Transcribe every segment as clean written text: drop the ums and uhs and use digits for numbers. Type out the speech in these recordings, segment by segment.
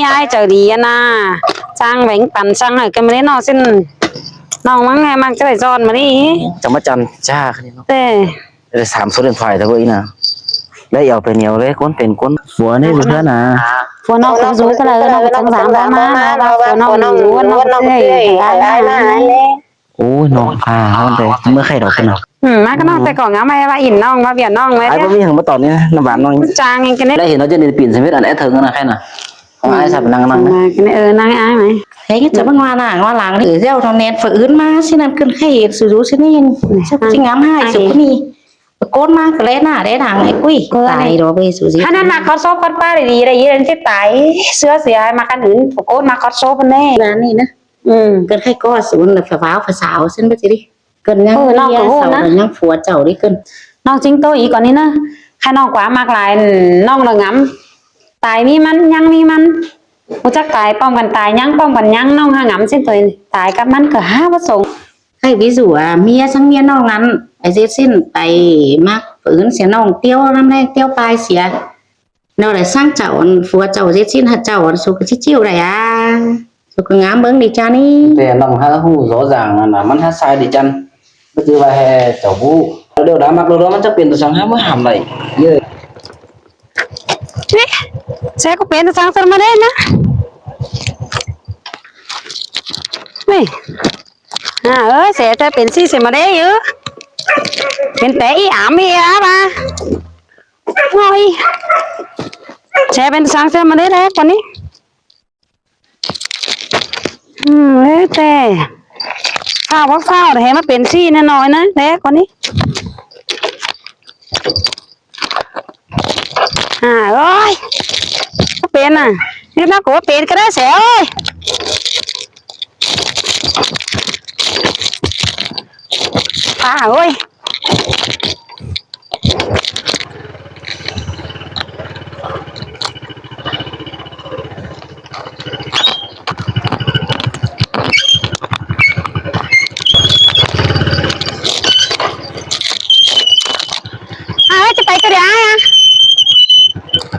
ai chờ đi na sang bánhปั่นsang ở cái mấy nó xin nó mang nghe mang cái này giòn mà đi จะมาจันจ้าคันนี้เนาะ thế ได้3số điện thoại thôi vậy nè lấyเอาไปเหนียวเลยก้นเป็นก้นหัวนี่เพื่อนน่ะ phù nó cũng rối cái này nó cũng dám dám má phù nó luôn nó tươi ai mà โอ้ยน้องพาเขาแต่เมื่อใครดอกกันเนาะ má cái nó tay còn ngắm ai ba ỉn non ba biển non mấy ไอ้พวกนี้ถึงมาตอนนี้น้ำหวานน้อง trang cái này ได้เห็นเขาจะเดินปีนสมิธอันไอ้เถิงกันนะแค่น่ะของไอ้สับนั่งนั่ง cái này năng ai mày thấy chả bằng hoa làng để gieo nó nét phải ướn má xin ăn cân khay sử dụng xin yên chắc chỉ ngắm hai số đi cốt má cái lẽ nào đấy thằng ấy quy tài đó về sử dụng anh ăn mặc shop con ba để đi đây yên cái tải sữa gì ai mặc ăn hứng cốt mặc shop bên đây là này nữa cân khay có xuống là phải vào phải xào xin biết gì đi cân nhang xào nhang phùa chậu đi cân non chính tôi ý còn đi nữa khai non quá mặc lại non là ngắm tài mi mắn nhang mi mắn một chắc tài bong bàn tài nhang bong bàn nhang non ha ngắm xin tôi tài các mắn cửa ha bất sủng hay ví dụ mía sang mía non ngắn ai dễ xin tài mắc ướn xé non tiêu năm nay tiêu pai xé nó lại sang chậu phùa chậu dễ xin hạt chậu số cái chiêu này số cái ngắm bướng đi cha điแต่น้องฮะหูrõ ràng làมันฮะsai đi chăng bây giờ là hè cháu vũ đều đã mặc đồ đóมันจะเปลี่ยนตัวsángฮะmới hàm này như saya có bên sang sân mà đấy nè này ơi sẽ cho bên xí sẽ mà đấy chứ bên té ý ảm đi á ba ngồi sẽ bên sang sân mà đấy đấy con đi đấy tè phao bóc phao để mà bên xí nó nói nữa đấy con đi ơi có bên à nhưng nó có bên cái đó sẽ ơi ơiจะไปก็ได้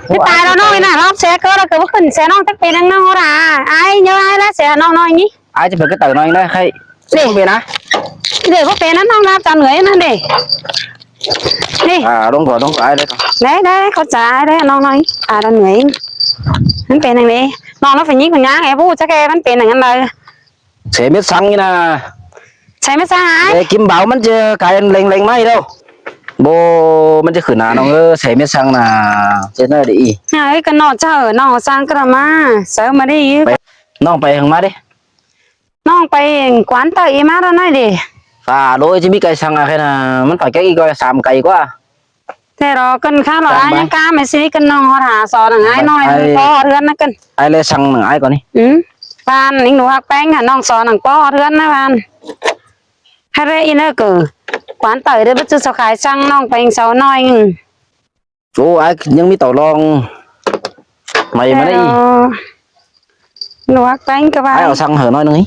cái tài nó nói nè nó xe cơ là cứ bất hình xe nó chắc bên đang nó là ai nhớ ai đó xe nó nói nhỉ aiจะเปิดกระต่ายน้อยได้ใครđể vềนะ để có bên nó làm toàn người nó để đi đúng rồi ai đấy đấy có trả đấy nó nói toàn người nó bên này đi nó phải nhích phải ngã em bố chắc em nó bên này ăn đời sẽ biết xăng như là xe mới xa ai để kiếm bảoมันจะกลายเป็นเล็งๆไม่đâuโบมันจะขืนหนาน้องเสียเม็ดซังน่ะเจนได้ดี ấy cái nó chờ nó sang cái mà sợ mà đi น้องไปทางมาดิ nóไปquán tây má đó nói đi ฝ่าโดยจะมีไก่ซังอะไรนะมันฝ่ายแก่อีกก็3ไก่กว่า thế rồi cân khá là ai nhá cá mày xí cân nó thả sò đằng ai nói có hơn nó cân ไอ้เลยซังหนึ่งไอ้ก่อนนี่ ban những đồ hạt bánh hả non sò đằng có hơn nó ban hay đấy nó cử quán tây đấy bất cứ sao khai sang non bánh sáu nói โอ้ไอ้ยังมีต่อรองไม่มาได้ đồ hạt bánh các ไอ้ bạn เอาซังเหอะน้อยนึงนี่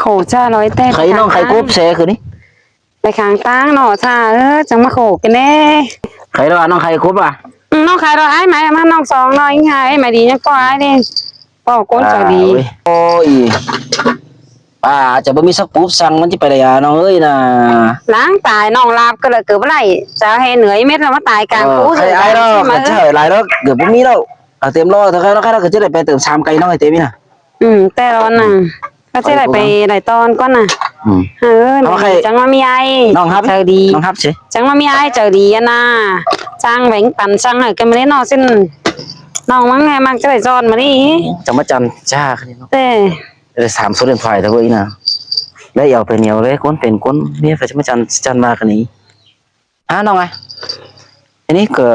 khổ cha nói tên ใครน้องใครกบเสคือนี่ ไปขางตั้งหน่อชาจังมาโขกันแน่ ใครแล้วน้องใครกบอ่ะ น้องใครเราไอ้ไหมมาน้องสองน้อยไงไอ้ไหมดียังก็ไอ้ดิก็โกนใจดี โอ้ยจะบ่มีสักปุ๊บซังมันจะไปได้น้องเอ้ยนะ ล้างตายน้องลาบก็เลยเกิดอะไรจะให้เหนื่อยเม็ดเรามาตายกลางคู่ ใครไอ้เนาะก็จะหลายแล้วเกือบบ่มีแล้วเต็มรอเถอะครับแล้วใครก็จะได้ไปเติม3ไก่น้องให้เต็มนี่นะ แต่เราน่ะก็จะได้ไปหลายตอนก็น่ะจังว่ามีไอ้เจอดี น้องครับสิ จังว่ามีไอ้เจอดีนะจ้างแบ่งปันจ้างให้กันไม่ได้นอนสิ้นน้องมั้งไงมันจะได้จอนมาดิ จะมาจันจ้าคันนี้เนาะ แต่ ได้3số điện thoại thôi vậy nè lấyเอาไปเหนียวเลยก้นเป็นก้นเนี่ยphảiจะมาจันมากันนี้น้องไงอันนี้เกิ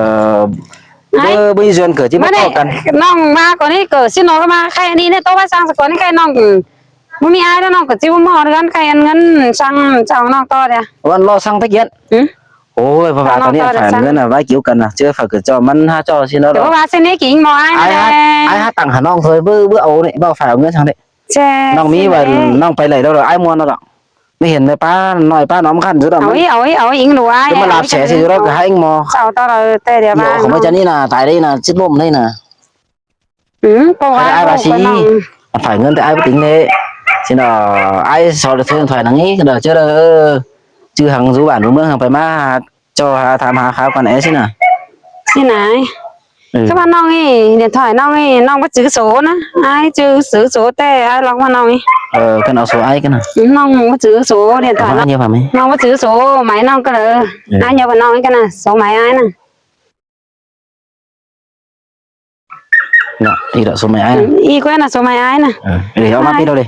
ดbây giờเกิดที่ไม่ต่อกัน น้องมาก่อนนี่เกิดสิน้องมาใครอันนี้เนี่ยโตว่าสร้างสกุลนี่ใครน้องไม่มีไอ้แล้วน้องก็จิ้มหม้อกันใครอันเงินช่างเจ้าน้องต่อเดีย วันรอสั่งตะเกียบโอ้ยพระบาทตอนนี้ฝ่ายเงินไว้เกี่ยวกันนะเจอฝ่ายเกิดจอมัน5จอสิเนาะ เดี๋ยวว่าเส้นนี้กิ่งหม้อไอ้ หาตังค์หาน้องเคยเบื่อเอาเนี่ยบ่ฝ่ายเอาเงินทางนี้ ใช่ น้องมีว่าน้องไปไหนแล้วไอ้มวนแล้วหรอก ไม่เห็นเลยป้าหน่อยป้าน้องขันสุด เอาอิงหนูai จะมาหลับแฉสิรถกับให้มอ sao tao là tê địa เดี๋ยว ba ของไม่จะนี่นะตายได้นะชิดลมได้นะ cô ai bà ai xí phải ngân thì ai có tính thế xin là ai sau được thương thoại nắng ấy được chứ là chứ hàng rú bản rú mương hàng phải má cho tham hà khá con ấy xin à xin này các bạn nong ấy điện thoại nong ấy nong có chữ số nữa ai chữ số tê ai lọc vào nong ấy cái nào số ai cái nào nong có chữ số điện thoại bao nhiêu phải mấy nong có chữ số máy nong cái là ai nhớ vào nong ấy cái nào số máy ai nè thì đợi số máy ai y quen là số máy ai nè để ông đi đâu đi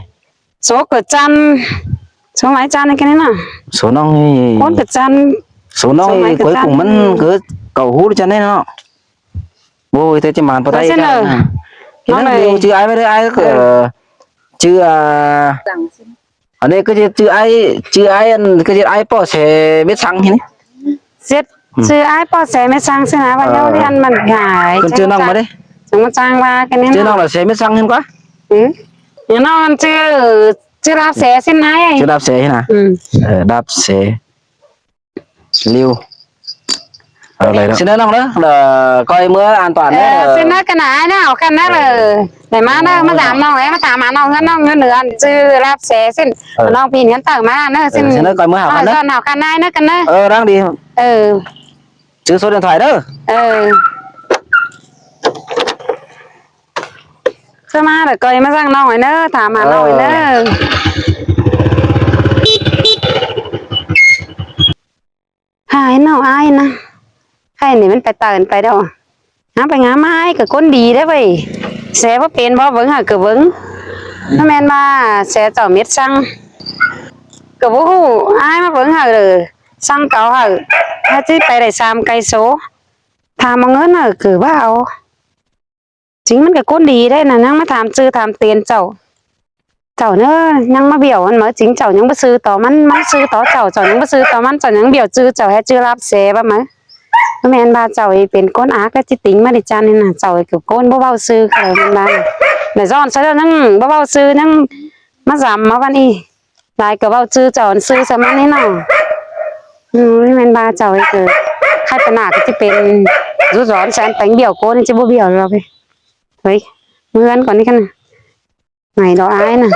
số cửa chăn số máy chăn này cái này nào số nong con cửa chăn số nong cuối cùng vẫn cứ cầu hút cho nên nó vô thế chứ màn vào tay cái nó chứ ai với ai chứ ở đây cái chứ ai cái ai bỏ sẽ biết xăng thế giết chứ ai bỏ xe mới sang xem nào bao nhiêu đi ăn mình hải con chưa nong mà đấy chúng ta sang qua cái này chưa nong là xe biết xăng hơn quá nó chưa đạp xe xin này chưa đạp xe thế nào đạp xe lưu này đó xin nói đó là coi mưa an toàn đấy xin nói cái này nào cái này là để má nó mà giảm nó ấy mà thả má nó hơn nó nữa chứ đạp xe xin nó pin cái tờ má nó xin nói coi mưa hảo khăn đó hảo khăn này nó cái này đang đi chứ số điện thoại đó sao mà để coi mà răng nó ấy nữa thả má nó ấy nữa hai nào ai nè hay này mình phải tờn phải đâu ngắmไปngắm ai cái con đi đấy vậy xe có tiền bao vững hả cửa vững nó men mà xe tàu miết xăng cửa vũ ai mà vững hả xăng cáo hả hay chứ phải để xàm cây số tham mà ngớn ở cửa vào chính mình cái con đi đấy là nhang mà tham tiền chậu nữa nhang mà biểu anh mới chính chậu những bác sư tỏ mắn sư tỏ chậu những bác sư tỏ mắn chậu những biểu chữ chậu hay chưa lắp xe ba mấyแม่นบ้าเจ้าเป็นก้นอาก็จิติ๋งมาดิจานนี่น่ะเจ้าคือก้นบ่เบาซื้อก็เลยมันได้ย้อนซะแล้วนั่งบ่เบาซื้อนั่งมาgiảmมาวันนี้หลายก็เบาซื้อเจ้าซื้อซะมันนี่เนาะแม่นบ้าเจ้าคือใครตนาก็สิเป็นรูร้อนแสนแต่งเบี่ยวโก้นี่จะบ่เบี่ยวหรอกเฮ้ยเมือนก่อนนี่กันน่ะไหนดอกอ้ายน่ะ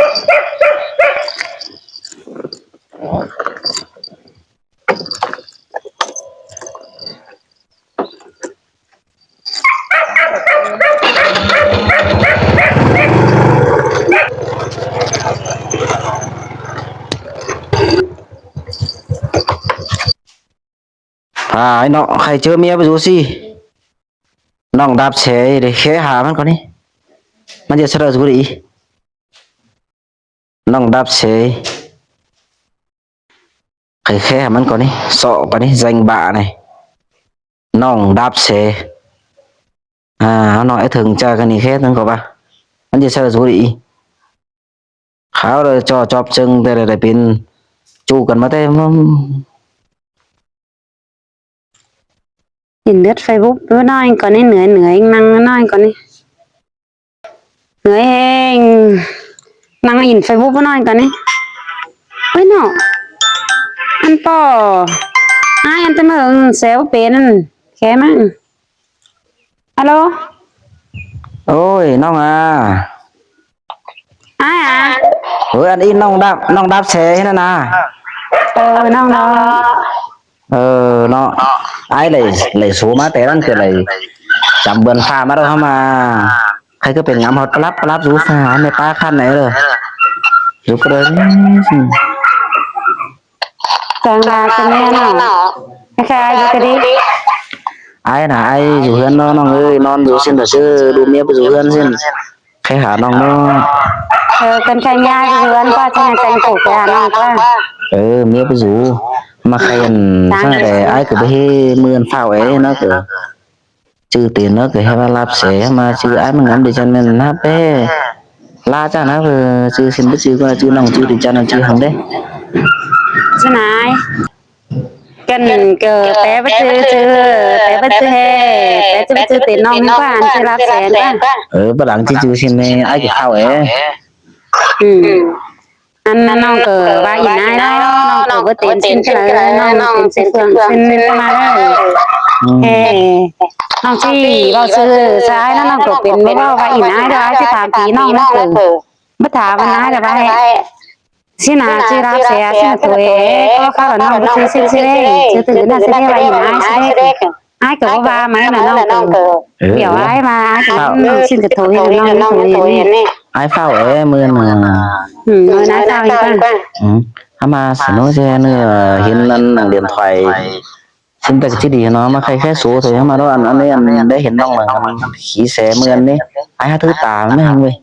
ai nọ hay chưa mía với gì nòng đạp xe để khé hàมันก่อนนี่มันจะสระสุรีnòng đạp xe hay khé hàมันก่อนนี่sọก่อนนี่danh bạ này nòng đạp xe nó nói thường cha cái này khé nó có baมันจะสระสุรีเขาเลยจอจอบจึงแต่ได้เป็นจูกันมาแต่ nhìn lướt Facebook bữa nay anh còn nên nửa anh năng nói anh còn đi nửa anh năng nhìn Facebook bữa nay anh còn đi ôi nọ anh po ai anh tới mà xéo bên kém á alo ôi nong à ai à ôi anh in nong đạp xe thế nè nong đó nó ai lấy số má té ăn cái này chậm bần pha mà đâu mà hay cứเป็นngắm hot lắp rú pha này pa khăn này rồi rú cái đấy càng là cái này nào cái gì cái đi ai là ai rủ hơn nó ơi non rủ xin là chứ đu mía rủ hơn xin khai hả non nó cần khai nhai rủ hơn qua cho này canh cổ cái hà non qua mía rủ mà khai sao để ai cứ bị mưa phao ấy nó cứ trừ tiền nó cứ hay lạp xẻ mà trừ ai mà ngắm để cho nên nó bé la cha nó trừ xin biết trừ qua trừ nòng trừ để cho nó trừ hàng đấy chứ này cần cờ té bất chư té bất chư he té chứ bất chư tiền nong quá ăn chứ lạp xẻ quá bắt đẳng trừ xin ai cứ phao ấy อันน้องเกิดว่าอีนายเนาะน้องเกิดบ่เต็มสิ้นกันเลยน้องเป็นสิ้นเฟืองสิ้นมาได้เอ้น้องที่เว้าซื่อซ้ายน้องก็เป็นบ่ว่าอีนายเด้อสิถามพี่น้องนั่นคือบ่ถามว่านายแต่ว่าสินาสิรับเสียสิตัวเองก็เขาน้องบ่ซื้อสิได้ซื้อตื่นน่ะสิได้ว่าอีนายสิได้อ้ายก็บ่ว่ามั้ยน่ะน้องเกิดเดี๋ยวอ้ายมาน้องสิก็โทรให้น้องตัวเองนี่ ai phao ở mưa mà nói sao vậy mà sẽ nói cho nữa hiện lên là điện thoại xin ta chỉ đi nó mà khai khé số thôi mà đó anh ấy anh để hiện đông mà khí xe mưa anh đấy ai hát thứ tà mấy anh ơi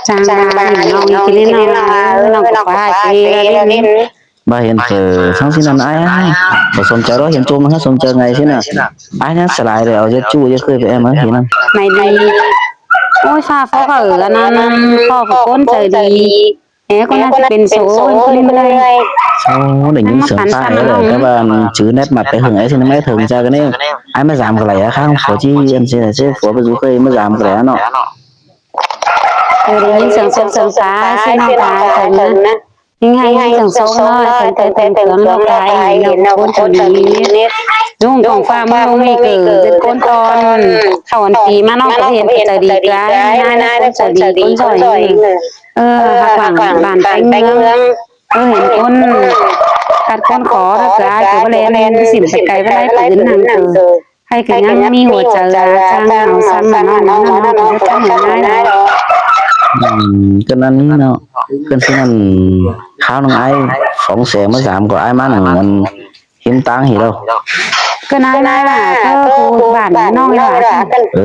trang ba nhìn nó cái nó có phải gì bà hiện giờ sáng xin anh ai bà xôm chờ đó hiện chung nó xôm chờ ngày thế nào ai nhá sẽ lại rồi ở dưới chu dưới khơi với em ấy hiện anh mày đi ôi pha phó ở anh phó của con trời đi thế con sẽเป็นsố lên đây sao để những sườn pha ấy rồi các bạn chữ nét mặt cái hưởng ấy thì nó mới thường ra cái này ai mới giảm cái này khác không phổ chi anh sẽ là sẽ phổ với du khơi mới giảm cái này nó rồi những sườn phá xin nó cả thần nhưng hay sườn số nó thần tưởng nó cái nó con trời đi dùngของฟ้ามือมีเกิดคนตอนเขาอันปีมาน้องก็เห็นจะดีกายนายจะดีคนสอยหักหวังบานไปเมืองเห็นคนกัดคนขอแล้วกายก็บ่แลนสิมไปไกลบ่ได้ปืนนั่นคือให้ก็ยังมีหัวใจจ้างเอาซ้ำมาน้องจะทำให้ได้ cho nên nó cần xin anh khao năng ai phóng xe mới giảm của ai mà năng hiến táng gì đâu ก็นายล่ะก็ผู้บ้านน้องล่ะ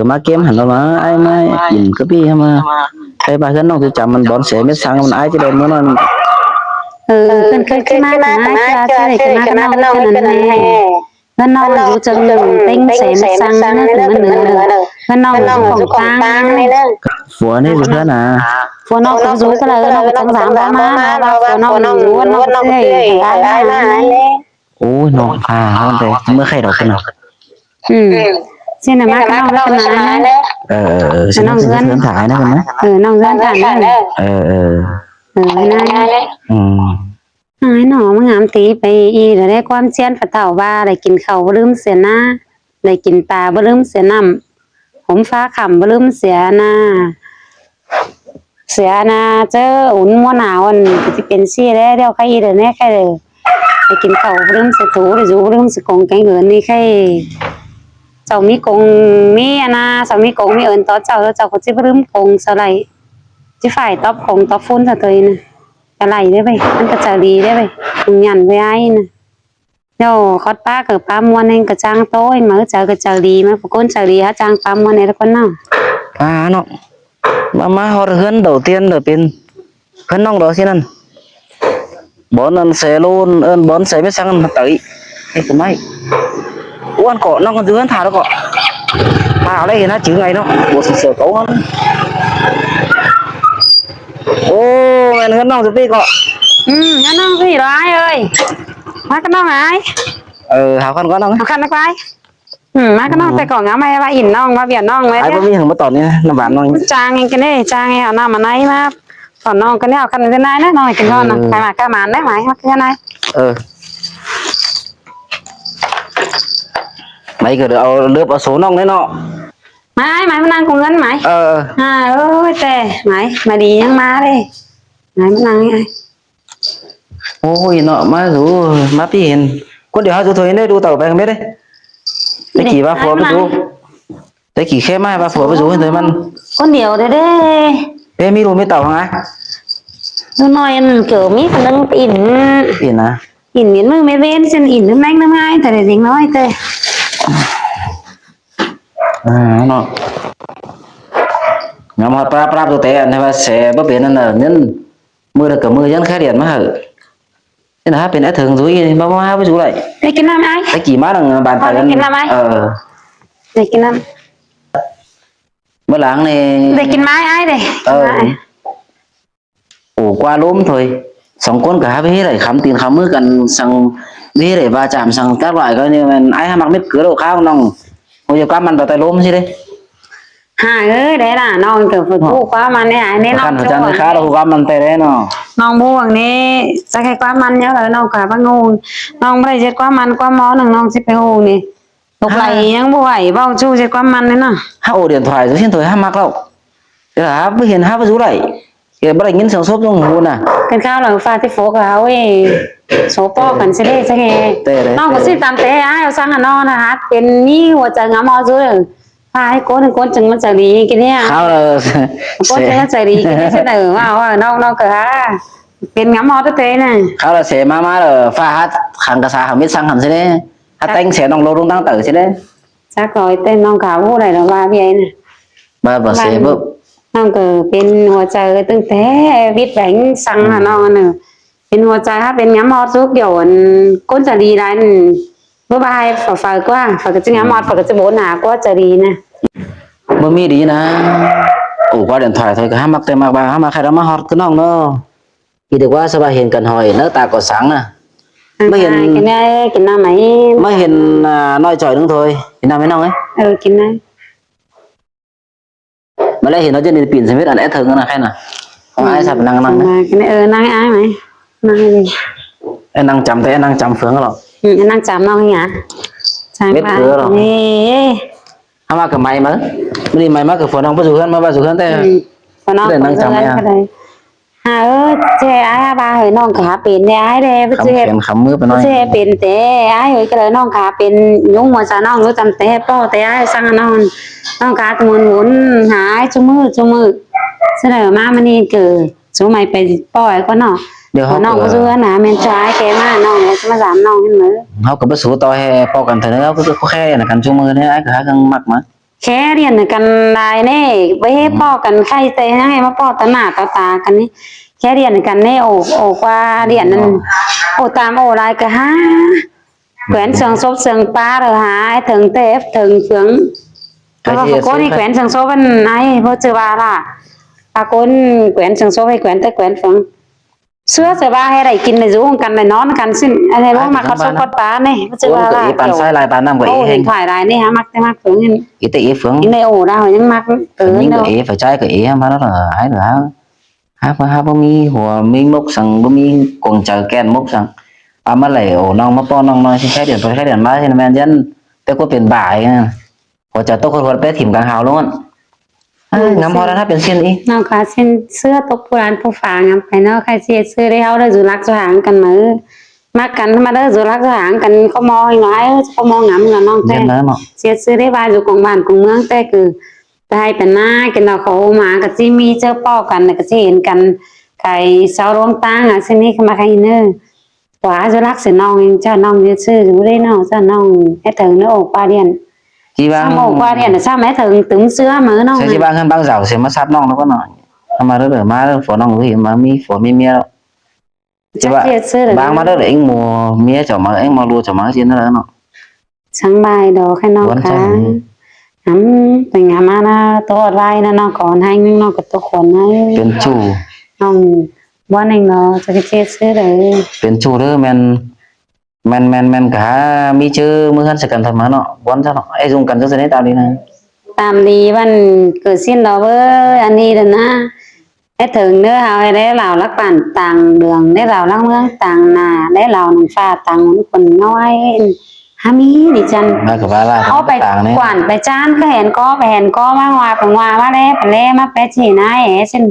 mà kiếm hẳn đâu mà ai mà nhìn cái bi mà cái bà cái nó thì chậm mình bón xe mới sang mình ai chứ đêm nó ขึ้นมาจะได้ขึ้นมาน้องกันนั่นแหละก็น้องอยู่จังหนึ่งเต็งเสมสังนั่นคือมันเหนือก็น้องของกลางนี่เด้อ phủa này được thế nào พวกน้องก็รู้ก็เลยน้องจังสามบ่มาแล้วพวกน้องรู้ว่าน้องสิได้มา ôi nó không thế mới khai đầu cái nào สิน่ะมาน้องแล้วกันนะ xin nó xin thải nóกันนะ น้องเฮือนกันนั่นนายหายหนอมงามตีไปอีเดี๋ยวได้ความเชียนฝาเต่าว่าได้กินข้าวบ่ลืมเสียหน้าได้กินปลาบ่ลืมเสียน้ำผมฟ้าขำบ่ลืมเสียหน้าเจออุ่นมัวหนาวอันสิเป็นซี่แล้วเดี๋ยวใครอีเดี๋ยวนี้ใครเลยได้กินข้าวบ่ลืมเสียถูได้อยู่บ่ลืมสิกงแกงเหินนี่ใครเจ้ามีกงมีนะเจ้ามีกงมีเอิ้นต่อเจ้าแล้วเจ้าก็สิบ่ลืมกงเท่าไหร่สิฝ่ายตอบกงตอบฟุ้นซะตัวนะกะไหลได้ไปมันก็จะดีได้ไปมันหยันไว้ไอ้น่ะเดี๋ยวคอดป้ากับป้ามวนเองก็จ้างโต้เองมาเจอก็จะดีมั้ยพวกคนจะดีฮะจ้างป้ามวนเองแล้วคนเนาะnó mà họ hơn đầu tiên là bên hơn nong đó xin ăn bón ăn xe luôn bón xe biết sang tới cái của mày ăn cỏ nó còn dưới thả nó cỏ mà ở đây thì nó chữ ngày nó bộ sờ cấu nó ô mày hơn nong thì cỏงั้นน้องสิร้ายเอ้ยมาก็น้องไอ้hào con có nong เอาคันนักไว้มาก็น้องแต่ก่อนงาไม่ว่าอินน้องมาเบียดน้องไว้ ai có biết thằng mất tỏn nha nó bán nó จางเองกันนี่จางเองเอาหน้ามาไหนมาตอนน้องกันนี่เอาคันเป็นนายนะน้องกินก่อนนะใครมาก็มาได้ไหมมาคือไง mấy cái được lướt vào số nong đấy nọ มานั่งคงเงินไหมเอ้ยแต่ไหมมาดียังมาเลยไหนมานั่งไง ôi nọ má rủ má tiền con điều hai chú thôi đấy đu tàu về không biết đấy cái kỳ ba phùa với chú cái kỳ khe mai ba phùa với chú rồi man con điều đấy đấy em mi đồ mi tàu hả ai nó nói anh kiểu mi còn đang ỉn à ỉn miếng mưa mấy bên xin ỉn nước nanh năm hai tại để dính nói tê nó ngắm hạt pra đồ té anh hay sẽ bất biến là nhân mưa được cả mưa dân khai điện mà hở nên là bên đã thường dối ba với chú lại đây cái năm ai cái kỳ má đằng bàn tay cái năm ai đây cái năm bữa láng này đây cái mai ai đây ủ qua lốm thôi sống con cả với lại khám tiền khám mưa cần sang đi để va chạm sang các loại coi như ai mặc biết cửa đầu khao nòng bây giờ qua màn vào tay lốm gì đây đấy là non kiểu phải phụ quá man đấy nên khăn non của chân khá là gom mình tê đấy nó non buông nè sẽ cái quá man nhớ là non cả băng ngu non bây giờ quá man quá món thằng non sẽ phải hù nè lúc này những bố ấy bao chu sẽ quá man đấy nè ha ổ điện thoại rồi xin thôi ha mắc đâu thế là ha hiện ha rú lại thì bắt đầu nghiến sườn xốp trong hồn à cái cao là pha cái phố áo ấy số po cần sẽ đây sẽ nghe non có xin tạm té ai sang là non là hátเป็นนี่หัวใจngắm mò dướiพาให้โค้ดโค้ดจึงมันใจดีกินเนี่ย khao là โค้ดจึงมันใจดีกินเนี่ยเสนอว่าน้องเกิดฮะเป็นngắm mò tới thế này khao là sẽ má là pha hát hàng cả xa hàng biết sang hẳn thế đấy hát tay sẽ nòng lô đông tăng tử thế đấy chắc rồi tênน้องขาวผู้ใดเราว่าพี่ไอ้น่ะ ba và sẽ bước น้องเกิดเป็นหัวใจตั้งแต่วิทย์แหงสั่งน้องน่ะเป็นหัวใจฮะเป็นngắm mò suốt kiểu cônใจดีได้bữa bay phải quá phải cái ngắm mò phải cái bốn hả quáใจดีนะ bơ mi đi nè ủ qua điện thoại thôi cả mắc tay mắc ba mắc khai đó mắc hot cứ nòng nó khi được qua sao bà hiện cần hỏi nó ta có sáng nè mới hiện cái này cái nào mày mới hiện nói trời đúng thôi cái nào mới nòng ấy cái này mà lại hiện nó trên nền pin sẽ biết là lẽ thường là khen à không ai sập năng năng đấy cái này năng ai mày năng gì em năng chấm thế em năng chấm phướng rồi năng chấm năng nhỉ biết cửa rồi không mà cái máy mới đi máy mới cái phone không có dùng hơn mà bao dùng hơn thế phone nó năng chấm này chơi ai ba hồi non cả pin này ai đây không kèm khắm mướp nói chơi pin té ai hồi cái lời non cả pin nhúng mà sao non nó chấm té po té ai sang non cả muốn hái chung mưa sẽ là ma mani cử số mày phải po có nọ non có dưa nè men trái cái mà non này mà giảm non hết nữa họ có bất số to hay po cần thời nó có khe là cần chung mưa đấy ai cả cần mặc mà khe điền là cần đài nè với po cần khay tê hay mà po tấn nà tà cần ní khe điền cần nè ổ qua điện ổ tam ổ lại cả ha quyển sương xốp sương pa rồi hả thường tép thường phướng có đi quyển sương xốp bên này vô chữ ba là con quyển sương xốp hay quyển tới quyển phướng xưa giờ ba hay đẩy kín này rú cần này nón cần xin anh này mà có số con cá này chưa ba là bàn sai lại bàn năm vậy điện thoại này hả mắc cái mắc phướng cái tỷ phướng cái này ổ đâu nhưng mắc những cái phải trái cái mà nó là ấy là ha bông mi hồ mi mốc sang bông mi còn chờ ken mốc sang mà lại ổ non mà to non nói khai điện máy thì men dân tôi có tiền bài hồ chờ tôi có bé thìm càng hào luôn ngắm hoa đãเป็นเส้นอี น้องค่ะเส้นเสื้อตกโบราณผู้ฝางงามไปเนาะใครเสียซื้อได้เฮาได้จุลักจุหางกันมือมากันมาได้จุลักจุหางกันเขามองหน่อยเขามองงามกับน้องแต่เสียซื้อได้บ้านอยู่ของบ้านของเมืองแต่คือได้เป็นหน้ากันเราเขามากับที่มีเจอป้อกันก็จะเห็นกันใครเสาร่วงตั้งเส้นนี้มาใครเนอขวาจุลักเสียน้องเจ้าน้องซื้ออยู่ได้เนาะเจ้าน้องให้ถึงเนาะปลาเดียนchị bang qua điện là sao mấy thường tướng sữa mới nó chị bang bang giàu sẽ mất sát nong nó có nói mà đó để má phổ nong cái mà mi phổ mi mía đâu chị bang má đó để anh mua mía cho mà anh mua lúa cho mà xin nó sáng bài đồ khai nó cá nắm tình nhà mà nó to vai nó còn hay nhưng nó có to còn ấyเป็นchủ không bọn anh nó cho cái chia sẻ đấy เป็นchủ đó men cả mi chứ mới hơn sẽ cần thật mà nó quán cho nó ai dùng cần cho đấy tao đi này tạm đi văn cứ xin đó với anh đi rồi na để thường nữa hào để lào lắc bản tàng đường để lào lắc mương tàng nà để lào pha tàng quần nói hami đi chânเขาไปกวนไปจานก็เห็นก็มาว่าไปว่ามาแล้วมาแปะจีนายเช่น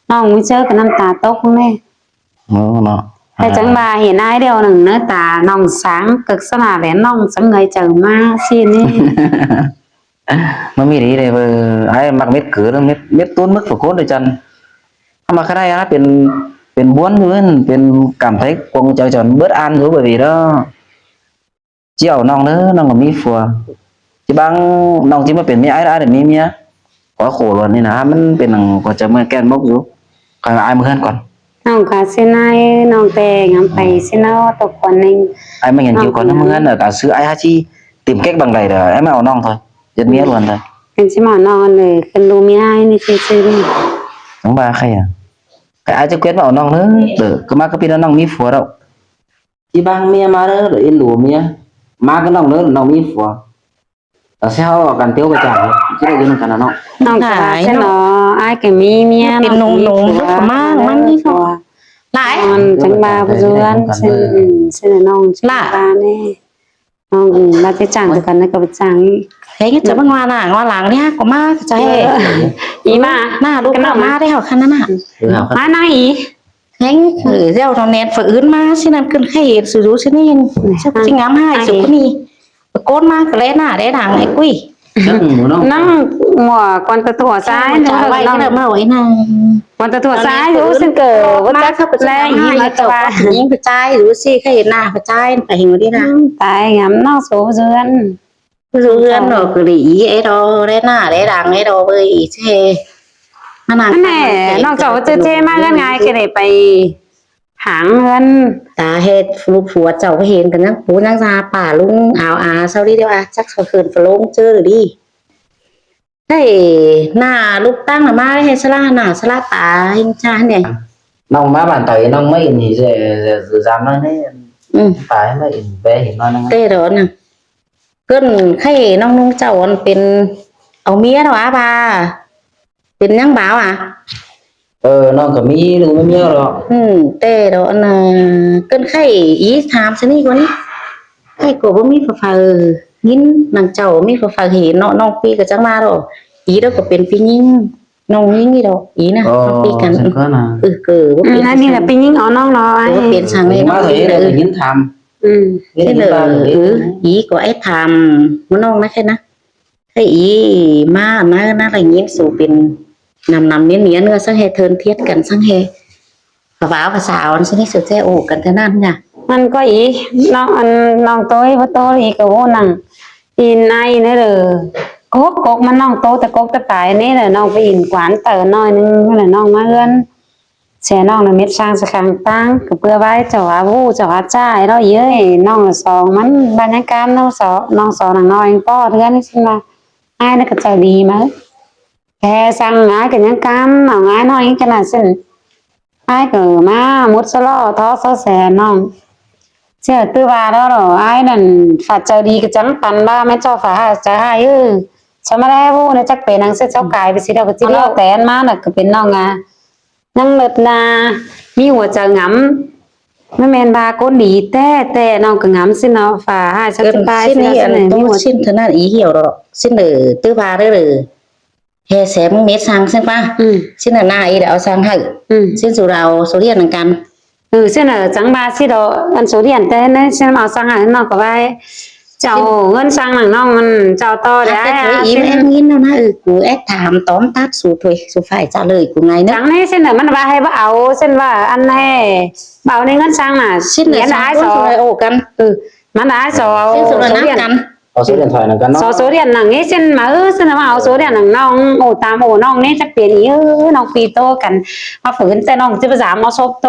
น้องไม่เจอกับน้ำตาตกแม่เนาะแต่จังบาเห็นนายเดียวหนึ่งเนื้อตาน้องsáng cựcสนาแหวนน้องสังเงยเจอมาสินี่ nóมีดีเลยai mặc mét cửa đó mét tuôn mức phải cố để chân mà cái này nóเป็นbuồn nữaเป็นcảm thấy quăng trời tròn bớt ăn rồi bởi vì đó chiều nong nữa nong còn mi phùa chứ bang nong chỉ màเป็นmi ai để mi mía có khổ luôn nên làมันเป็นหนังก็จะมาแก้มกอยู่ใครaiมาhơn còn น้องค่ะเส้นนายน้องแต่งามไปเส้นเอาตกคนนึง ai mà nhận chịu còn nó hơn ở cả xứ ai ha chi tìm cách bằng này rồi emเอาnong thôi giật mía luôn thôi เป็นชิมานอนเลยเป็นรูมีให้นี่ซื้อดิ tháng 3 khay à cái ai cho quyết vào nong nữa để cứ má cái pin nó nong mi phùa đâu chỉ bang mía má đó để in lúa mía má cái nong nữa nong mi phùa ở xe họ cần tiêu cái chả chứ đâu cái nó น้องก็เช่นเนาะอ้ายก็มีเมีย เป็นนงนงลูกก็มามันนี่เนาะหลาย มันจังบาบ่เรือนเช่นเช่นน้องบาแน่น้องเราจะจ้างกันนะก็ไปจ้าง เฮ้ยจะมางานงานหลังเนี่ยก็มาใจ อีมา หน้าลูกก็มาได้เหรอคันนั้นน่ะ มานั่งอี เฮ้ยเจ้าทองแนนฝืนมาสินั่นขึ้นให้สูรู้สินี่สักจริงงามให้สุกนี่โกนมาก็เล่นหน้าได้ดังไอ้กุ้ย นั่งหัวกวนตะถั่วซ้าย จะไว้ก็ได้มาไว้นั่ง กวนตะถั่วซ้ายรู้สึกเกิดว่าจะเข้าไปแรงอีมาจะว่า ยิงกระจายรู้สิเคยเห็นหน้ากระจายไปเห็นวันนี้นะ ตายงามนอกโซเรือน รู้เรื่องหรอกคืออีไอ้ดอได้หน้าได้ดังไอ้ดอเว้ยเช่มานั่ง แน่นอกจากว่าเจ๊มากกันไงก็ได้ไปหางเงิน ตาเฮ็ดลูกผัวเจ้าก็เห็นกันนะปูนางซาป่าลุงเอาอาเศร้าดีเดียวอ่ะจักเขาคืนฝลงเจอหรือดีได้หน้าลูกตั้งน่ะมาได้เฮ็ดสลาหน้าสลาตาหิงชาเนี่ย nong má bàn tay nong mấy thì dám nói đấy phải mấy bé thì nói năng เต้ดอนน่ะเกินไข่น้องนุ่งเจ้าอันเป็นเอาเมียเนาะบ่าเป็นยังบ่าวอ่ะ nó có mi đúng không nhớ rồi เต้ดอนน่ะเกินไข่อีถามซะนี่ก่อนนี่ไข่ก็บ่มีฝายินนางเจ้ามีฝาเห็นเนาะน้องปีก็จังมาดอกอีดอกก็เป็นพี่ยิ่งน้องยิ่งนี่ดอกอีน่ะน้องปีกัน có là เกิดบ่เป็น อันนี้แหละเป็นยิ่งอ๋อน้องรอ บ่เป็นสังเลย má เนาะ thấy là phải nhấn tham ใช่เลยอีก็ไอ้ทำมันน้องนะแค่นะให้อีมานะอะไรยิ้มสู่เป็นนำเนี้ยเนื้อสังเฮเทินเทียดกันสังเฮภาษาอันสังเฮสุดแท้โอ้กันเท่านั้นจ้ะ มันก็อีน้องอันน้องโตยว่าโตอีก็โอ้นังอินไอนี่เลยกมันน้องโตแต่กแต่ตายนี่เลยน้องไปอินกวานเต๋อน้อยนึงนั่นแหละน้องมาเอื้อนแช่น้องละเม็ดช่างสกังตั้งกับเพื่อไว้เจ้าว่าวู้เจ้าว่าจ้าเราเยอะน้องสองมันบรรยากาศน้องสองน้อยป้อเทือนนี่ใช่ไหมไอ้นั่นก็ใจดีมั้ยแค่สั่งงานกันยังกำเอางานน้อยขนาดสิ้นไอ้ก็มามุดสลอท้อแสน้องเชื่อตื้อว่าแล้วหรอไอ้นั่นฝาใจดีก็จังปันบ้าแม่เจ้าฝาจะให้ฉันไม่ได้วู้นะจักเป็นนางเสียเจ้ากายไปสิเราก็จิเล่าแต่อันมาน่ะก็เป็นน้องอ่ะนั่งเลิศนามีหัวใจงำไม่แมนบาก้นดีแต่น้องก็งำสิเนาะฝาให้ฉันสบาย สิ้น สิ นี่อัน มี ต้อง หัว สิ้นเท่านั้นอีเหี่ยวหรอกสิ้นตื้อว่าได้เลยเฮแสมเม็ดสังสิ้นป่ะสิ้นหน้าอีเดี๋ยวเอาสังให้สิ้นสุเราโซเดียนกัน เส้นจังบาสิเราอันโซเดียนแต่ในเส้นเอาสั่งให้น้องก็ไว้เจ้าเงินสั่งหนังน้องมันเจ้าต่อได้ อีแม่งินแล้วนะกูแอดถามต้อมตัดสู่ถวยสู่ฝ่ายจ่าเลยกูไงนะ จังในเส้นมันว่าให้บ่เอาเส้นว่าอันให้เบาในเงินสั่งน่ะ สิ้นเหลือสามคนเลยโอ้กัน มันได้สอ สิ้นสุดแล้วนับกัน có số điện thoại là cái สอ nó โซเดียนหนังนี้เส้นมาเส้นว่าเอาโซเดียนหนังน้องโอ้ตามโอ้น้องนี่จะเปลี่ยนอีน้องปีโตกันมาฝืนแต่น้องจะไปสามเอาซบโต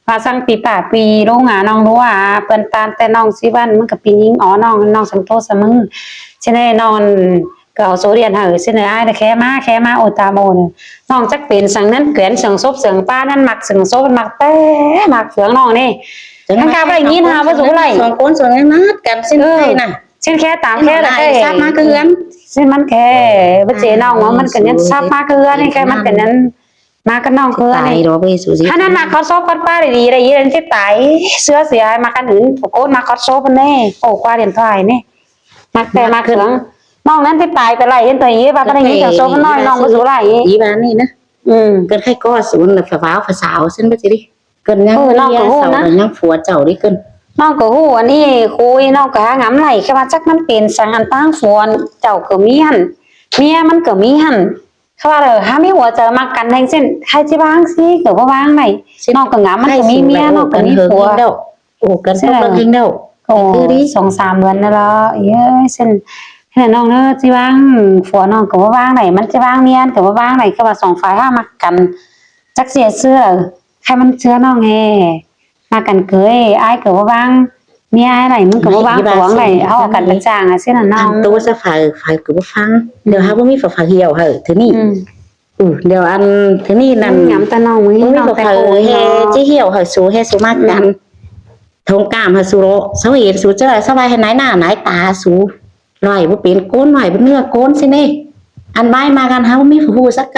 พาสั่งปีป่าปีรู้งาน้องรู้ว่าเปิ้นตามแต่น้องสิบ้านมันก็ปียิงอ๋อน้องสังโตเสมอใช่ไหมนอนก็เอาโซเดียนเส้นอ้ายแค่มาโอ้ตามโอ้น้องจักเป็นสังนั้นเกลียนสังซบสังป้านั่นมักสังซบมักแต่มักเฟืองน้องนี่ทั้งกาไปยินหาว่าสูงไร สองคนส่วนนัดกันสิ้นไทยน่ะ เช่นแค่ตามแค่ละแค่ ทราบมาเกือน เช่นมันแค่บ่เจน้องว่ามันก็ยังทราบมาเกือนี่แค่มันก็นั้นมากันน้องเกือ ตาย นี่ รอไปสู่สิ ถ้านั้นมาเขาซบกันป้าดีๆได้ยินที่ตายเสื้อเสียมากันอื่นโกนมาเขาซบมันแน่โอ้กว่าเด่นถอยนี่มาแต่มาเขืองน้องนั้นที่ตายไปไรเห็นตัวนี้ว่าก็ได้ยินเสียงซบมันน้อยน้องบ่สู้ไร อีบ้านนี่นะเกินใครก็ศูนย์แบบฟ้าวภาษาเส้นไปสิดิเกินยังยังผัวเจ้าดิเกิน น้องก็ฮู้อันนี้คุยน้องก็หางำไหลแค่ว่าจักมันเป็นสังอันตั้งฝวนเจ้าก็มีหั่นเมียมันก็มีหั่นเขาว่าหามีหัวเจอมากันแห่งเส้นใครสิบ้างสิก็บ่บ้างไหนน้องก็งำมันก็มีเมียน้องก็มีผัว โอ้กันต้องเบิ่งเฮงเด้อ โอ้2-3 เดือนแล้วเอ้ยเส้นให้น้องเด้อสิบ้างผัวน้องก็บ่บ้างไหนมันสิบ้างเมียก็บ่บ้างไหนก็ว่า2ฝ่ายหามักกันจักเสียเสื้อใครมันเชื่อน้องแฮมากันเคยอ้ายก็บ่บ้างเมียอะไรมึงก็บ่บ้างผัวไหนเฮากันเป็นจ้างอ่ะเส้นน่ะน้อง ตัวซะฝ่ายก็บ่ฟังเดี๋ยวหาบ่มีฝ่ายเหี่ยวเฮ้ถือนี่เดี๋ยวอันถือนี่นั่น งำตะน้องมึง มีฝ่ายเฮจิเหี่ยวเฮ้สู้เฮสู้มากกันทงกามเฮสู้โรเสาเห็นสู้เจอสบายให้ไหนหน้าไหนตาสู้ ลอยบ่เป็นก้นลอยบ่เนื้อก้นสินี่อันใบมากันเฮามีผู้สักก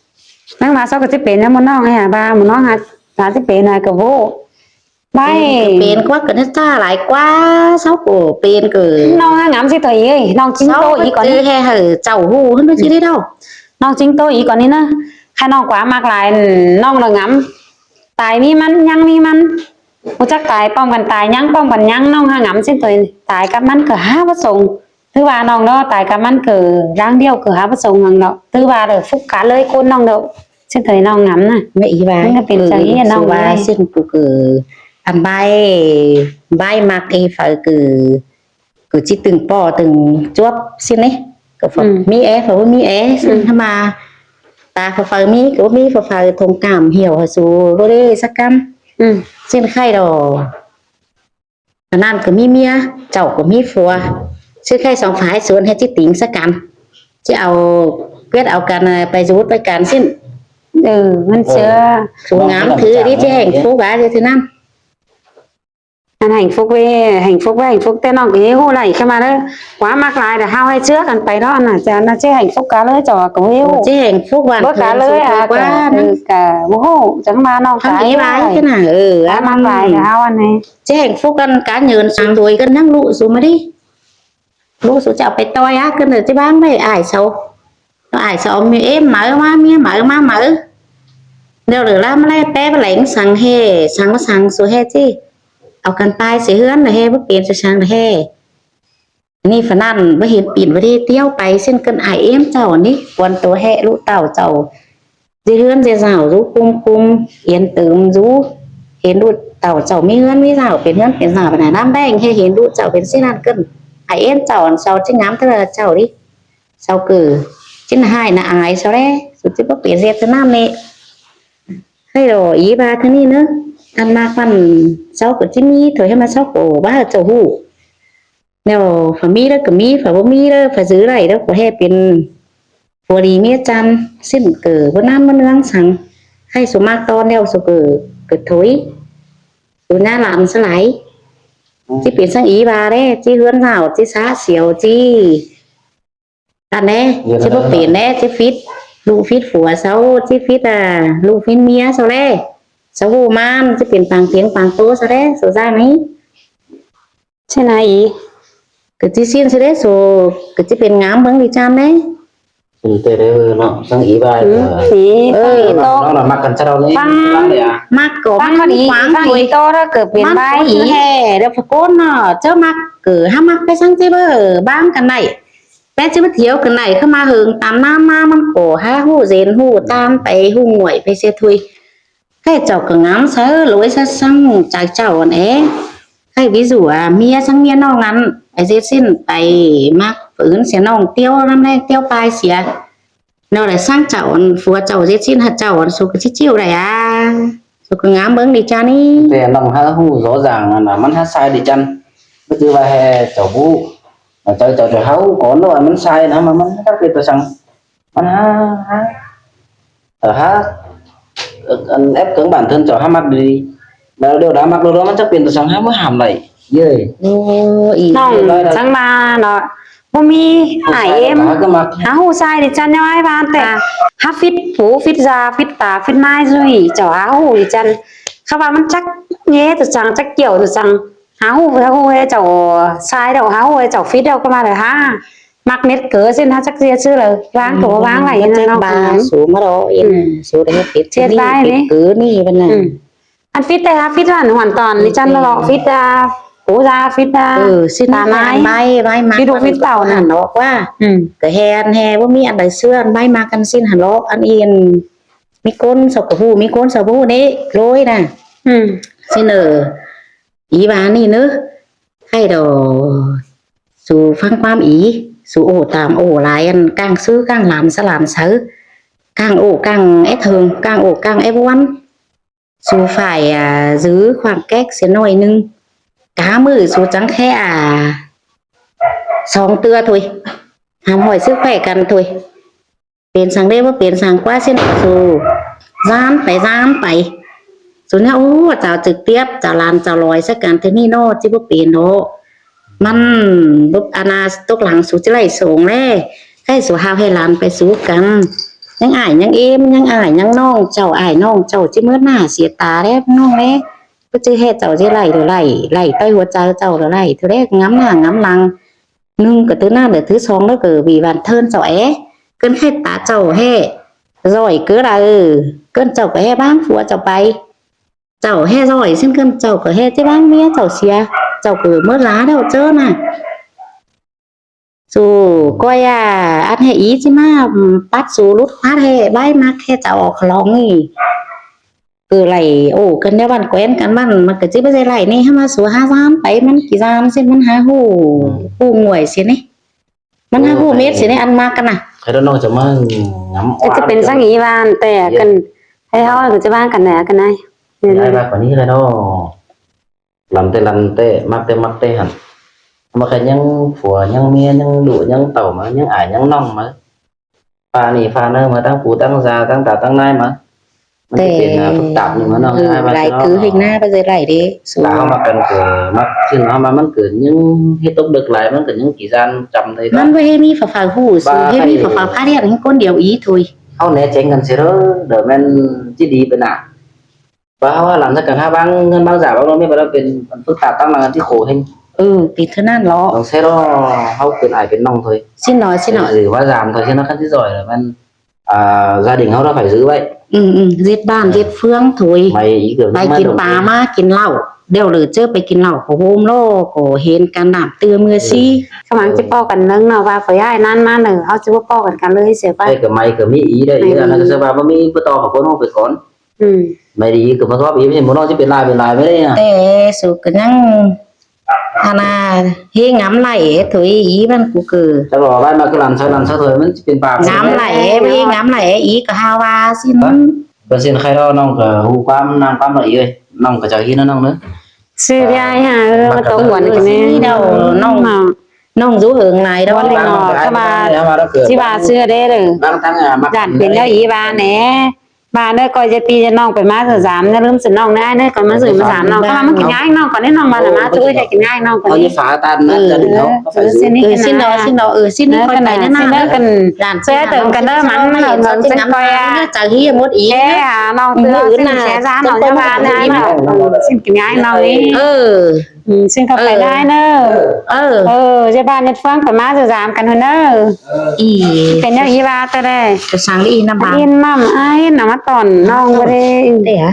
ำ นั่งมาเซาก็สิเป็นนะมื้อน้องให้บ้ามื้อน้องหาสิเป็นหาก็โว้ไป เป็นกว่ากันซ่าหลายกว่าเซาก็เป็นก็ น้องงามสิตัวเอ้ยน้องจิง เซา โต ก็ อีกก่อน จื้ นี้ อแฮ่เหอเจ้าฮู้เพิ่นบ่สิได้ดอก น้องจิงโตอีกก่อนนี้นะถ้าน้องกว่ามากหลายน้องละงำตายมีมันยังมีมันบ่จักตายป้อมกันตายยังป้อมกันยังน้องหางำสิตัวตายกับมันก็หาบ่ส่งถือว่าน้องเนาะตายกับมันก็ร่างเดียวก็หาบ่ส่งหังเนาะถือว่าเด้อฟุกกะเลยคนน้องเด้อสิตัวน้องงำน่ะ แม่อีว่า มันก็เป็นจังนี้น้อง ว่า เอ้ย ซึ่งกูคืออันใบมักไอ้ฝอยคือจิตึงป้อตึงจวบสินี่ก็ฝอยมีแอฝอยมีแอซึ่งถ้ามาตาฝอยมีก็มีฝอยทงกามเหี่ยวหาสู่บ่ได้สักกำสิ้นไข่ดอกอันนั่นก็มีเมียเจ้าก็มีผัวชื่อไข่สองฝ่ายสวนให้จิติงสักกันจะเอาเพื่อเอากันไปจูดไปกันสิ้น มันเชื่อ สูงงามคือđi chứ hạnh phúc á như thế nào อันhạnh phúc với hạnh phúc tênน้องก็เฮ้ฮู้ไหลเข้ามาเด้อว่ามากหลายเดี๋ยวเฮาให้เชื่อกันไปเนาะอันน่ะจะน่ะสิhạnh phúc กะเลยจ้ะก็เฮ้ฮู้ chứ hạnh phúc hoàn บ่กะเลยอ่ะ quá กะบ่ฮู้จังมาน้องกะ không ý bài thế nào มากหลายเดี๋ยวเฮาอันนี้ chứ hạnh phúc ăn cá nhờn sang tuổi cân nhắc lụ xuống mà đi lụ xuống chào phải toi á cân được chứ bán đây ải sâu nó ải sâu mi em mở mở nếu được làm lại bé bà lãnh sang hè sang xuống hè chứ เอากันไปเสียเฮือนนะเฮ้บ่เปลี่ยนจะช่างนะเฮ้นี่ฝนั่นบ่เห็นปีนบ่ได้เตี้ยวไปเส้นกันอายเอ็มเจ้านี่วันตัวแฮลูกเต่าเจ้าสิเฮือนสิสาวรู้คุมเอียนเติมรู้เห็นลูกเต่าเจ้ามีเฮือนมีสาวเป็นเฮือนเป็นสาวไปไหนน้ำแดงให้เห็นลูกเจ้าเป็นสินั่นกันอายเอ็มเจ้าอันเจ้าจิงามเท่าเจ้าดิเจ้าคือจินหายนะอายเจ้าแลสุดที่บ่เปลี่ยนเสียตน้ำนี่ให้รออีบาเท่านี้เนาะอันมากมันเจ้าก็จะมีถอยให้มาเจ้าโกบ้าเจ้าหูแนวฝ่ามีแล้วก็มีฝ่าบ่มีแล้วฝ่าซื้อไรแล้วก็ให้เป็นผัวดีเมียจันสิ้นเกิดบ่น้ำมันเนื้องสังให้สมากตอนแล้วสุเกิดถอยสุหน้าหลานสลายที่เปลี่ยนสังอีบาเด้ที่เฮือนสาวที่ซาเสียวที่กันแน่ที่บ่เปลี่ยนแน่ที่ฟิตลูกฟิตผัวเจ้าที่ฟิตลูกฟิตเมียเจ้าแลsao vô manจะเป็นปางเสียงปางโตซะแล้วโซซ่านี้ ใช่ไหนอี ก็สิสิ้นซะแล้วโซก็จะเป็นงามเบิ่งดิจามแน่ เป็นเตเด้อเนาะสังอีบาย สีโต น้องน่ะมักกันซะเรานี่เลยอ่ะ มักก็ ฟังมาดี ขวาง ฟัง ถวย อีโตถ้าเกิดเป็น มัน ใบ ก็ อี แห่เดี๋ยวพะโกนเนาะเจ้ามักเกิดห้ามักไปสังเจเบอร์บ้างกันไหนแต่จะมาเที่ยวกันไหนเข้ามาเหิงตามน้ำมามันโกหาหู้เซนหู้ตามไปหู้หวยไปเสียทุยcái cháu cứ ngắm sớ lối sớ sang trái cháu anh ấy cái ví dụ mía sang mía nó ngắn ai dễ xin tay mắc ứng sẽ nong tiêu năm nay tiêu bài xìa nó lại sang cháu phùa cháu dễ xin hạt cháu số cái chiêu này số cứ ngắm bướng đi cha đi แต่น้องหาฮู้rõ ràng làมันหาsai đi chăng ก็คือว่าให้เจ้าผู้เจ้าเฮาก่อนว่ามันsaiนะมันก็เป็นตัวสั่งมันหาanh ép cưỡng bản thân cho ham mặc đi và điều đó mặc đồ đó nó chắc tiền từ sáng ham mới hàm này ghê น้องจังมาเนาะบ่มีหายเอ็ม ก็มัก หาหูใส่ดิจันย้อยบ้านแต่หาฟิตหูฟิตซาฟิตตาฟิตนายซุยเจ้าหาหูดิจันเขาว่ามันจักเย่ตัวจังจักเกี่ยวตัวจังหาหูให้เจ้าใส่เด้อหาหูให้เจ้าฟิตเด้อก็มาเลยฮะมักเม็ดเก๋เส้นหาจักเสียชื่อเลยวางตัววางไหลนั่นเนาะ ba số mà đó em số đấy hết Chết vai đấy. cứ đi bên này อันฟิตแต่ฟิตหวานตอนดิจันเราฟิตหูซาฟิต xin ตาไม้ bay mà Cái đồ viết tàu nè. nó quá อืม cái hèว่ามีอันใดเสื้ออันใบมากันสิ้นหันล้ออันเอียนมีก้นสกหูมีก้นสกหูนี่โรยนะ อืม xin ở ý bàนี่เนอะให้ดอกสู่ฟังความอีสู่โอตามโอหลายอันกลางซื้อกลางหลานสลานซื้อกลางโอกลางเอเทิงกลางโอกลางเอวันสู่ฝ่ายgiữ khoảng cách sẽ nóiนึงcá mừสู่จังแค่สองเตือถุยหามหอยซื้อแขวกันถุยเปลี่ยนสั่งได้ว่าเปลี่ยนสั่งกว่าเส้นสู่ย้ำไปส่วนนี้โอ้เจ้าจึกเตียบเจ้าลานเจ้าลอยสักการเทนี่โน่จิบเปลี่ยนโน มันบุอาณาตกหลังสู่จะไล่ส่งแน่ให้สู่หาให้หลานไปสู้กันยังอายยังเอ็มยังอายยังน้องเจ้าอายน้องเจ้าจิเมื่อหน้าเสียตาแล้วน้องแม่ก็จะให้เจ้าจะไล่หรือไล่ไปหัวใจเจ้าหรือไล่เธอแรกง้ำหน้าง้ำหลังนึ่งก็thứหน้าเดี๋ยวthứ songแล้วก็vì bàn thơn จ้าเกินให้ตาเจ้าให้rồi cứ là cơn จ้าก็ให้บ้างผัวเจ้าไปเจ้าให้rồi xin cơnเจ้าก็ให้ที่บ้างเมียเจ้าเสียเจ้าก็เมื่อล้าเด้อเจ้าน่ะdù coi anh hay ý chứ mà bắt dù lút phát hay bay mà khe cháu ở lòng ấy cứ lại cần đeo bàn quen cắn bàn mà cái chứ bây giờ lại này mà số 5 giam đấyมันกี่giam xinมันหาหูngồi xin ấyมันหาหูเม็ดxin ấy ăn mากกันน่ะ ใครน้องจะมาง้ำ จะเป็นสังอีบ้านแต่กันให้เขาก็จะบ้านกันไหนกันไหน ai ba quả ní là nó làm tê mắc tê hẳn mà cái những phùa những mía những đủ những tàu mà những ải những nong mà pha này pha nơi mà tăng phù tăng già tăng tả tăng nai màมันจะเป็นphức tạp nhưng mà nó hai ba lại cứ hình na bây giờ lại đi là không mà cần của mắc chứ nó màมันเกิดnhững hết tốc được lạiมันเกิดnhững kỳ gian chậm thấy đó มันไม่ให้มีฝาหูสูให้มีฝาผ้าเรียกให้คนเดียวอีถุย เขาเนี่ยเจ๊งกันเสียแล้วเดี๋ยวมันจะดีเป็นอ่ะว่าหลังจากการหาบางเงินบางจ่ายบางเราไม่ไปแล้วเป็นphức tạp tăng làที่โขเฮง ปีเท่านั้นเหรอ เราใช้เราเขาเป็นaiเป็นน้องthôi xin nói หรือว่าgiảm thôi chứ nó khănที่giỏi làมันgia đìnhเขาเราphải giữ vậy เรียบบ้านเรียบเฟืองถุย mày ý tưởng ไปกินปลามากินเหล้าเดี๋ยวหรือเจอไปกินเหล้าของโฮมโลก็เห็นการดามเตือมือซี่ เขาหวังจะป้อกันนึงเนาะว่าฝอยอ้ายนั่นมาเนอะเขาจะว่าป้อกันเลยเสียไป hay cả mày cả mỹ ý đây ý là nó sẽ vào mỹ bữa to của con không phải con mày đi cứ mà góp ý thì muốn nó sẽ biến lại mới đây à แต่สุกันยังธนาเฮงำไหลถุยอีมันกูคือ chắc là vai mà cứ làm sao thôiมันจะเป็นปาก งำไหลไม่งำไหลอีก็ฮาวาสิน เป็นสิ่งใครเราน้องก็หูความนานความละเอียดน้องก็จะหินน้องเนอะ ซื้อยายฮะมาตรงหวนกันนี่ เดาน้องรู้เหิงไหนเดา วันเล็กน้อยก็มาที่บ้านเสื้อได้เลย บางทั้งมัก จัดเป็นแล้วอีบ้านแหนบ้านเด้อก็จะปีจะน้องไปมาสื่อสามเนี่ยลืมสื่อน้องได้เด้อก่อนมาสื่อมาสามน้องก็มากินง่ายน้องก่อนได้น้องมาแต่มาช่วยให้กินง่ายน้องก่อน เขา นี่ จะฝาตันนะจะดึงเขาไปซื้อ สินี่ สินเดาสินคนไหนนั่น เด้อกัน ด่าน เสื้อถึงกันเด้อมันเหิงเส้นก้อยอ่ะ จากที่มดอี แค่น้องเสื้อสินแช่ซ้ำน้องจะบ้านได้เนาะสินกินง่ายน้องนี่สินเข้าไปได้เนอะจะบ้านเน็ตฟังไปมาสื่อสามกันเนอะ เป็นอย่างอีว่าแต่ได้ จะสั่งอีน้ำบาง อินมั่มไอ้น้ำมาตอนน้องบ่ได้ เดี๋ยว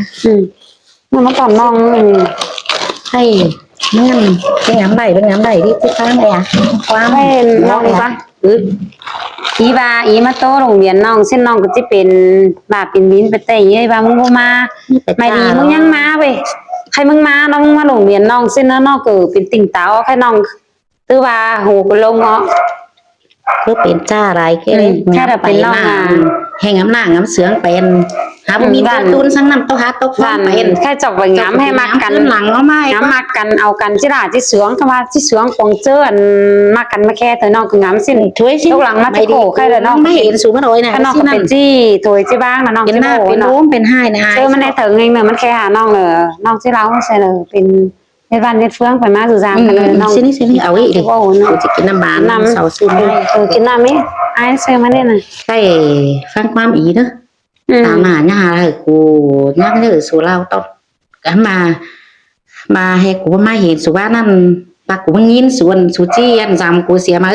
น้ำมาตอนน้อง ให้เงื่อนเป็นงำไหลที่ที่ข้างเลยอ่ะความ ให้น้องนี่ปะอีว่าอีมาโตโรงเรียนน้องเส้นน้องก็จะเป็นบาปเป็นวินไปแต่อีว่ามึงบ่มาไม่ดีมึงยังมาเว้ยใครมึงมาน้องมึงมาโรงเรียนน้องเส้นน้องก็เป็นติ่งเต้าใครน้องตื้อว่าโหก็ลงเนาะ คือเป็นจ้าอะไรแค่แห่งน้ำหน้างำเสืองเป็นหาบุมีบ้านตุนสั่งน้ำโต๊ะหาโต๊ะฟันเป็น แค่จบไปง้ำให้มักกัน หลังก็ไม่ ง้ำมักกันเอากันจิราจิเสืองก็ว่าจิเสืองของเจออันมักกันมาแค่เธอน้องคือง้ำสิ้น ช่วยสิ ลูกหลังมาจะโผล่ใครเลยน้อง ไม่เห็นสูงมาเลยนะ ถ้าน้องก็เป็นจี้ถวยจี้บ้างนะน้อง เป็น จิ หน้า โผล่ เป็น เนาะ ร่มเป็นให้นะ เจอมันได้ถึงเองเนอะมันแค่หาน้องเลยน้องที่เราใช่เลยเป็นในบ้านในเฟืองไปมาสู่ซามกันเลยน้อง สินี่เอาอีกดิ โอ้โหน้อง จะกินน้ำบานน้ำเสาซึม กินน้ำไหมไอ้เซอร์มาเนี่ยนะ ใช่ฟังความอีเนอะตามมาเนี่ยอะไรกูนั่งเนื้อสู่เราต้องกันมาให้กูมาเห็นสู่ว่านั่นปากกูมันยินส่วนสู่จี้อันจำกูเสียมา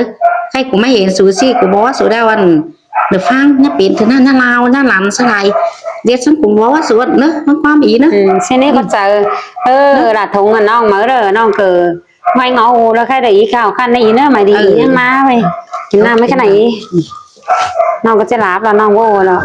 ให้กูไม่เห็นสู่ซี่กูบอกว่าสู่ได้วันเดี๋ยวฟังเนี่ยเป็นถึงนั่นลาวนั่นหลันสลายเดี๋ยวฉันกูบอกว่าส่วนเนอะมันความอีเนอะ เช่นนี้ก็เจอlà thùng làน้องmở rồiน้องคือไม่งออูแล้วแค่ได้อีข้าวขั้นได้อีเนอะไม่ดียังมาไปกินน้ำไม่แค่ไหนน้องก็จะรับแล้วน้องโว้แล้ว